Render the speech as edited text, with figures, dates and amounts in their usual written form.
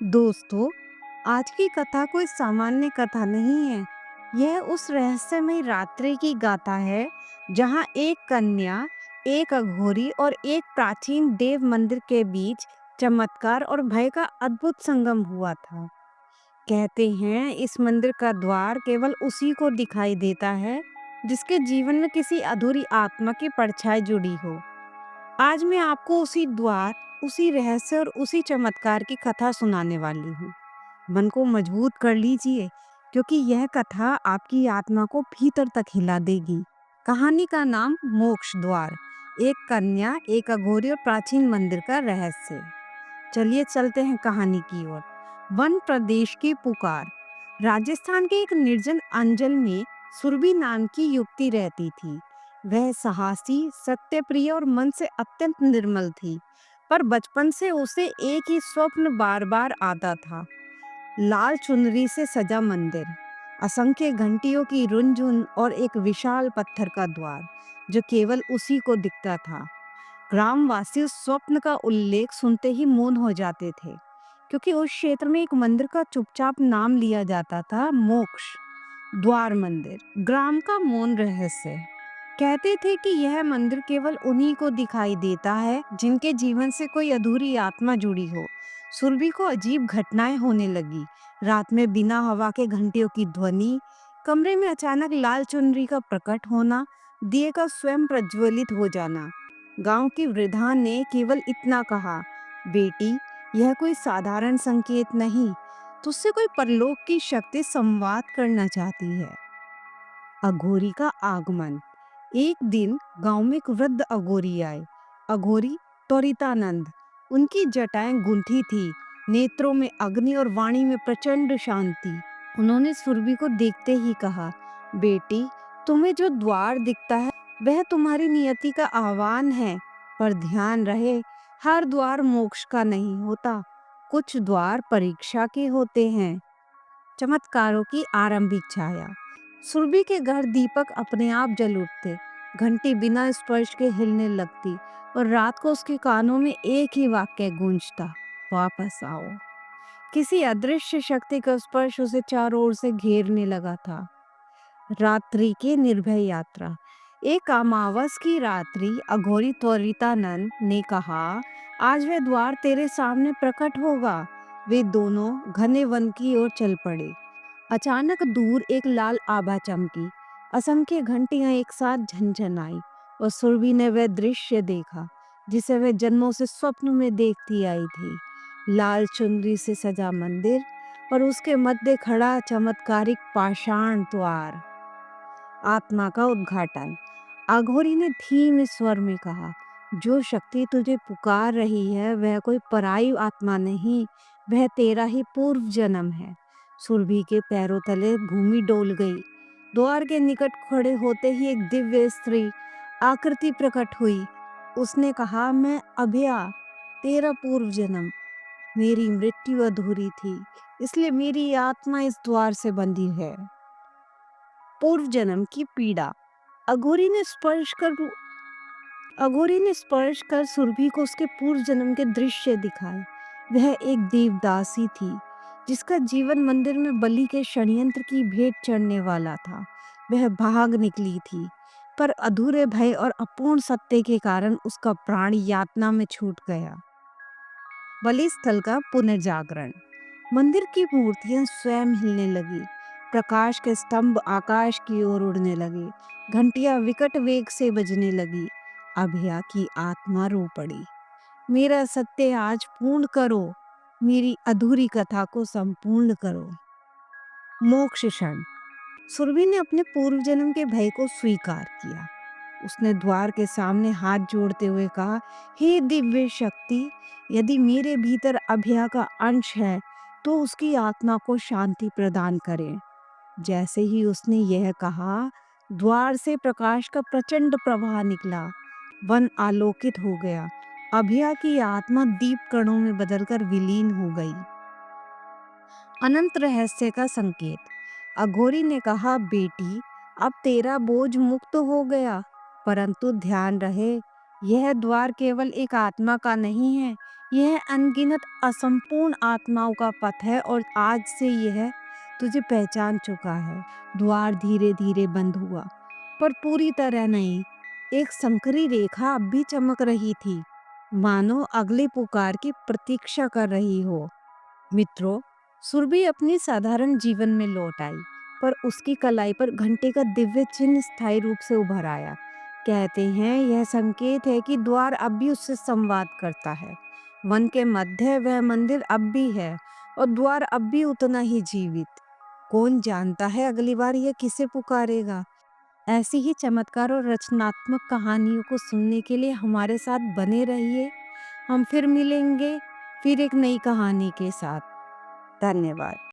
दोस्तों, आज की कथा कोई सामान्य कथा नहीं है। यह उस रहस्यमय रात्रि की गाथा है जहाँ एक कन्या, एक अघोरी और एक प्राचीन देव मंदिर के बीच चमत्कार और भय का अद्भुत संगम हुआ था। कहते हैं इस मंदिर का द्वार केवल उसी को दिखाई देता है जिसके जीवन में किसी अधूरी आत्मा की परछाई जुड़ी हो। आज मैं आपको उसी द्वार, उसी रहस्य और उसी चमत्कार की कथा सुनाने वाली हूँ। मन को मजबूत कर लीजिए क्योंकि यह कथा आपकी आत्मा को भीतर तक हिला देगी। कहानी का नाम मोक्ष द्वार, एक कन्या, एक अघोरी और प्राचीन मंदिर का रहस्य। चलिए चलते हैं कहानी की ओर। वन प्रदेश की पुकार। राजस्थान के एक निर्जन अंचल में सुरभि नाम की युवती रहती थी। वह साहसी, सत्यप्रिय और मन से अत्यंत निर्मल थी। पर बचपन से उसे एक ही स्वप्न बार बार आता था। लाल चुनरी से सजा मंदिर, असंख्य घंटियों की रुनझुन और एक विशाल पत्थर का द्वार जो केवल उसी को दिखता था। ग्रामवासी उस स्वप्न का उल्लेख सुनते ही मौन हो जाते थे क्योंकि उस क्षेत्र में एक मंदिर का चुपचाप नाम लिया जाता था, मोक्ष द्वार मंदिर। ग्राम का मौन रहस्य। कहते थे कि यह मंदिर केवल उन्हीं को दिखाई देता है जिनके जीवन से कोई अधूरी आत्मा जुड़ी हो। सुरभि को अजीब घटनाएं होने लगी। रात में बिना हवा के घंटियों की ध्वनि, कमरे में अचानक लाल चुनरी का प्रकट होना, दिए का स्वयं प्रज्वलित हो जाना। गांव की वृद्धा ने केवल इतना कहा, बेटी, यह कोई साधारण संकेत नहीं, तुझसे कोई परलोक की शक्ति संवाद करना चाहती है। अघोरी का आगमन। एक दिन गांव में एक वृद्ध अघोरी आए। अघोरी त्वरितानंद। उनकी जटाएं गूंथी थी, नेत्रों में अग्नि और वाणी में प्रचंड शांति। उन्होंने सुरभि को देखते ही कहा, बेटी, तुम्हें जो द्वार दिखता है वह तुम्हारी नियति का आह्वान है। पर ध्यान रहे, हर द्वार मोक्ष का नहीं होता, कुछ द्वार परीक्षा के होते हैं। चमत्कारों की आरंभिक छाया। सुरभि के घर दीपक अपने आप जल उठते, घंटी बिना स्पर्श के हिलने लगती और रात को उसके कानों में एक ही वाक्य गूंजता, वापस आओ। किसी अदृश्य शक्ति का स्पर्श उसे चारों ओर से घेरने लगा था। रात्रि की निर्भय यात्रा। एक अमावस की रात्रि अघोरी त्वरितानंद ने कहा, आज वह द्वार तेरे सामने प्रकट होगा। वे दोनों घने वन की ओर चल पड़े। अचानक दूर एक लाल आभा चमकी, असंख्य घंटियां एक साथ झनझनाई और सुरभि ने वह दृश्य देखा जिसे वह जन्मों से स्वप्न में देखती आई थी। लाल चुनरी से सजा मंदिर और उसके मध्य खड़ा चमत्कारिक पाषाण द्वार। आत्मा का उद्घाटन। अघोरी ने धीमे स्वर में कहा, जो शक्ति तुझे पुकार रही है वह कोई पराई आत्मा नहीं, वह तेरा ही पूर्व जन्म है। सुरभि के पैरों तले भूमि डोल गई। द्वार के निकट खड़े होते ही एक दिव्य स्त्री आकृति प्रकट हुई। उसने कहा, मैं अभया, तेरा पूर्व जन्म। मेरी मृत्यु अधूरी थी, इसलिए मेरी आत्मा इस द्वार से बंधी है। पूर्व जन्म की पीड़ा। अघोरी ने स्पर्श कर सुरभि को उसके पूर्व जन्म के दृश्य दिखाए। वह एक देवदासी थी जिसका जीवन मंदिर में बलि के षड्यंत्र की भेंट चढ़ने वाला था। वह भाग निकली थी, पर अधूरे भय और अपूर्ण सत्य के कारण उसका प्राण यातना में छूट गया। बलि स्थल का पुनर्जागरण। मंदिर की मूर्तियां स्वयं हिलने लगी, प्रकाश के स्तंभ आकाश की ओर उड़ने लगे, घंटियां विकट वेग से बजने लगी। अभया की आत्मा रो पड़ी, मेरा सत्य आज पूर्ण करो, मेरी अधूरी कथा को संपूर्ण करो। मोक्ष क्षण। सुरभि ने अपने पूर्व जन्म के भय को स्वीकार किया। उसने द्वार के सामने हाथ जोड़ते हुए कहा, हे दिव्य शक्ति, यदि मेरे भीतर अभया का अंश है तो उसकी आत्मा को शांति प्रदान करें। जैसे ही उसने यह कहा, द्वार से प्रकाश का प्रचंड प्रवाह निकला। वन आलोकित हो गया। अभया की आत्मा दीप कणों में बदलकर विलीन हो गई। अनंत रहस्य का संकेत। अघोरी ने कहा, बेटी, अब तेरा बोझ मुक्त हो गया, परंतु ध्यान रहे, यह द्वार केवल एक आत्मा का नहीं है, यह अनगिनत असंपूर्ण आत्माओं का पथ है और आज से यह तुझे पहचान चुका है। द्वार धीरे धीरे बंद हुआ, पर पूरी तरह नहीं। एक संकरी रेखा अब भी चमक रही थी, मानो अगली पुकार की प्रतीक्षा कर रही हो। मित्रों, सुरभि अपनी साधारण जीवन में लौट आई, पर उसकी कलाई पर घंटे का दिव्य चिन्ह स्थायी रूप से उभर आया। कहते हैं यह संकेत है कि द्वार अब भी उससे संवाद करता है। वन के मध्य वह मंदिर अब भी है और द्वार अब भी उतना ही जीवित। कौन जानता है अगली बार यह किसे पुकारेगा। ऐसी ही चमत्कार और रचनात्मक कहानियों को सुनने के लिए हमारे साथ बने रहिए। हम फिर मिलेंगे, फिर एक नई कहानी के साथ। धन्यवाद।